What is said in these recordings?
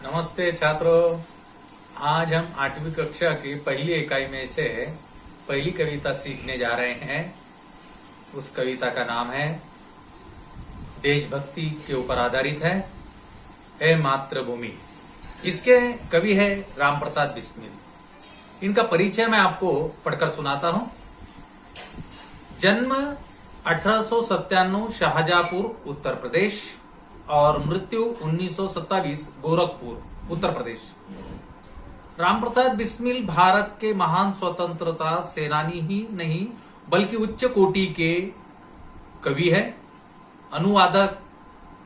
नमस्ते छात्रों। आज हम 8वीं कक्षा की पहली इकाई में से पहली कविता सीखने जा रहे हैं। उस कविता का नाम है, देशभक्ति के ऊपर आधारित है, हे मातृभूमि। इसके कवि है राम प्रसाद बिस्मिल। इनका परिचय मैं आपको पढ़कर सुनाता हूं। जन्म 1897 शाहजहांपुर उत्तर प्रदेश और मृत्यु 1927 गोरखपुर उत्तर प्रदेश। राम प्रसाद बिस्मिल भारत के महान स्वतंत्रता सेनानी ही नहीं बल्कि उच्च कोटि के कवि है, अनुवादक,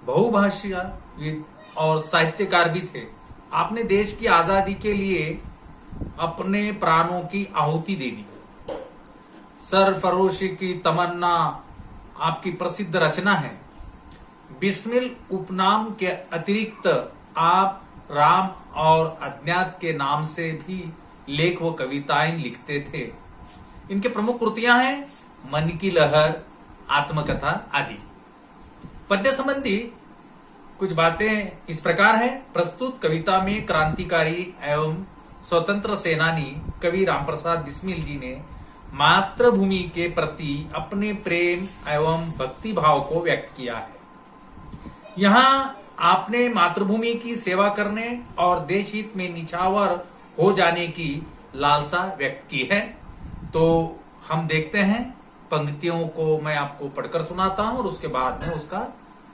बहुभाषाविद और साहित्यकार भी थे। आपने देश की आजादी के लिए अपने प्राणों की आहुति दे दी। सरफरोशी की तमन्ना आपकी प्रसिद्ध रचना है। बिस्मिल उपनाम के अतिरिक्त आप राम और अज्ञात के नाम से भी लेख व कविताएं लिखते थे। इनके प्रमुख कृतियां हैं मन की लहर, आत्मकथा आदि। पद्य संबंधी कुछ बातें इस प्रकार है। प्रस्तुत कविता में क्रांतिकारी एवं स्वतंत्र सेनानी कवि राम प्रसाद बिस्मिल जी ने मातृभूमि के प्रति अपने प्रेम एवं भक्ति भाव को व्यक्त किया है। यहाँ आपने मातृभूमि की सेवा करने और देश हित में निछावर हो जाने की लालसा व्यक्त की है। तो हम देखते हैं, पंक्तियों को मैं आपको पढ़कर सुनाता हूं और उसके बाद में उसका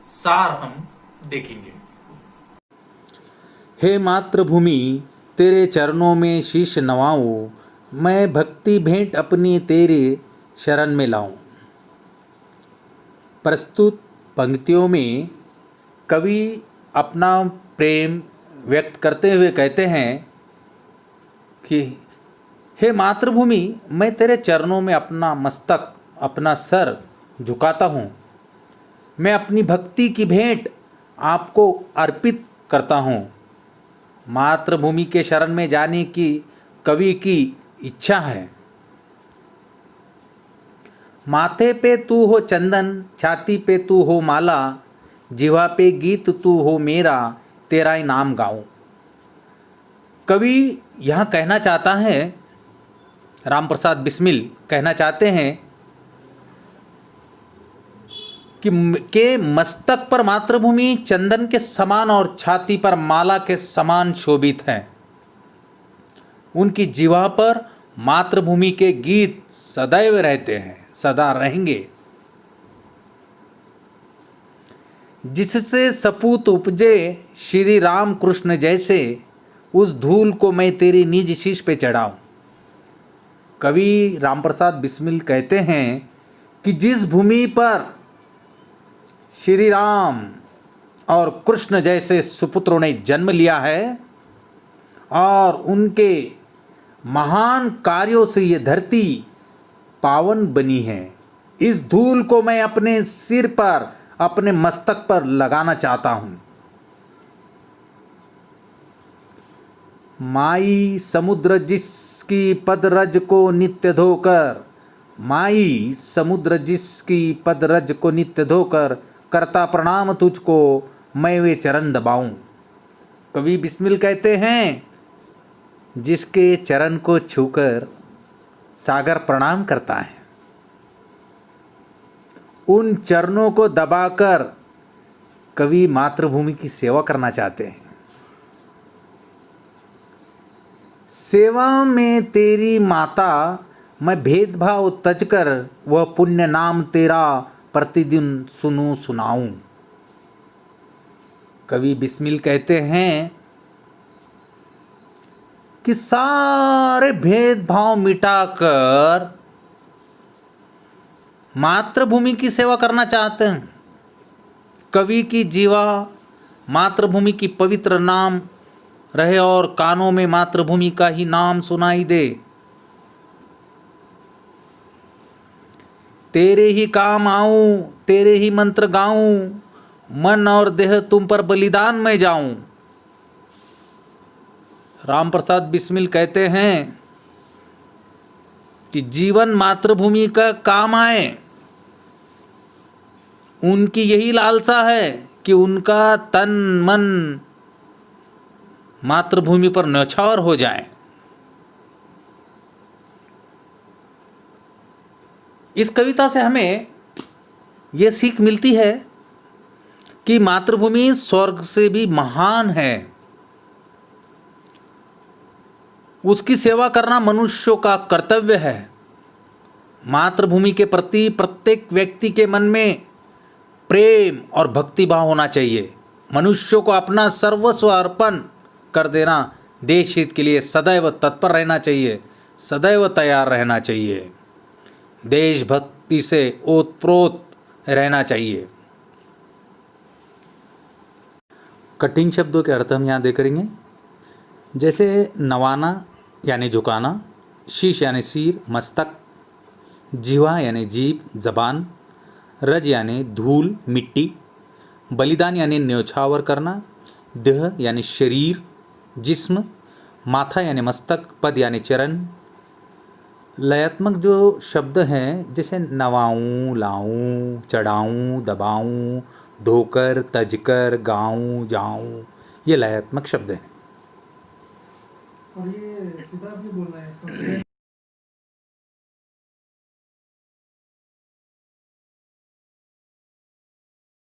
सार हम देखेंगे। हे मातृभूमि, तेरे चरणों में शीश नवाऊं, मैं भक्ति भेंट अपनी तेरे शरण में लाऊं। प्रस्तुत पंक्तियों में कवि अपना प्रेम व्यक्त करते हुए कहते हैं कि हे मातृभूमि, मैं तेरे चरणों में अपना मस्तक, अपना सर झुकाता हूँ। मैं अपनी भक्ति की भेंट आपको अर्पित करता हूँ। मातृभूमि के शरण में जाने की कवि की इच्छा है। माथे पे तू हो चंदन, छाती पे तू हो माला, जिह्वा पे गीत तू हो मेरा, तेरा ही नाम गाऊं। कवि यह कहना चाहता है, राम प्रसाद बिस्मिल कहना चाहते हैं कि मस्तक पर मातृभूमि चंदन के समान और छाती पर माला के समान शोभित है। उनकी जिह्वा पर मातृभूमि के गीत सदैव रहते हैं, सदा रहेंगे। जिससे सपूत उपजे श्री राम कृष्ण जैसे, उस धूल को मैं तेरी निज शीश पे चढ़ाऊं। कवि राम प्रसाद बिस्मिल कहते हैं कि जिस भूमि पर श्री राम और कृष्ण जैसे सुपुत्रों ने जन्म लिया है और उनके महान कार्यों से ये धरती पावन बनी है, इस धूल को मैं अपने सिर पर, अपने मस्तक पर लगाना चाहता हूं। माई समुद्र जिसकी पदरज को नित्य धोकर, माई समुद्र जिसकी पदरज को नित्य धोकर, करता प्रणाम तुझको मैं वे चरण दबाऊं। कवि बिस्मिल कहते हैं, जिसके चरण को छूकर सागर प्रणाम करता है, उन चरणों को दबाकर कवि मातृभूमि की सेवा करना चाहते हैं। सेवा में तेरी माता मैं भेदभाव तजकर, वह पुण्य नाम तेरा प्रतिदिन सुनूं सुनाऊं। कवि बिस्मिल कहते हैं कि सारे भेदभाव मिटाकर मातृभूमि की सेवा करना चाहते हैं। कवि की जीवा मातृभूमि की पवित्र नाम रहे और कानों में मातृभूमि का ही नाम सुनाई दे। तेरे ही काम आऊं, तेरे ही मंत्र गाऊं, मन और देह तुम पर बलिदान मैं जाऊं। राम प्रसाद बिस्मिल कहते हैं कि जीवन मातृभूमि का काम आए। उनकी यही लालसा है कि उनका तन मन मातृभूमि पर न्यौछावर हो जाएं। इस कविता से हमें ये सीख मिलती है कि मातृभूमि स्वर्ग से भी महान है। उसकी सेवा करना मनुष्यों का कर्तव्य है। मातृभूमि के प्रति प्रत्येक व्यक्ति के मन में प्रेम और भक्तिभाव होना चाहिए। मनुष्यों को अपना सर्वस्व अर्पण कर देना, देश हित के लिए सदैव तत्पर रहना चाहिए, सदैव तैयार रहना चाहिए, देशभक्ति से ओतप्रोत रहना चाहिए। कठिन शब्दों के अर्थ हम यहाँ देखेंगे, जैसे नवाना यानी झुकाना, शीश यानी सिर मस्तक, जिह्वा यानी जीभ जबान, रज यानी धूल मिट्टी, बलिदान यानी न्यौछावर करना, देह यानी शरीर जिस्म, माथा यानी मस्तक, पद यानी चरण। लयात्मक जो शब्द हैं जैसे नवाऊं, लाऊं, चढ़ाऊं, दबाऊं, धोकर, तजकर, गाऊं, जाऊं, ये लयात्मक शब्द हैं। और ये सीधा भी बोलना है।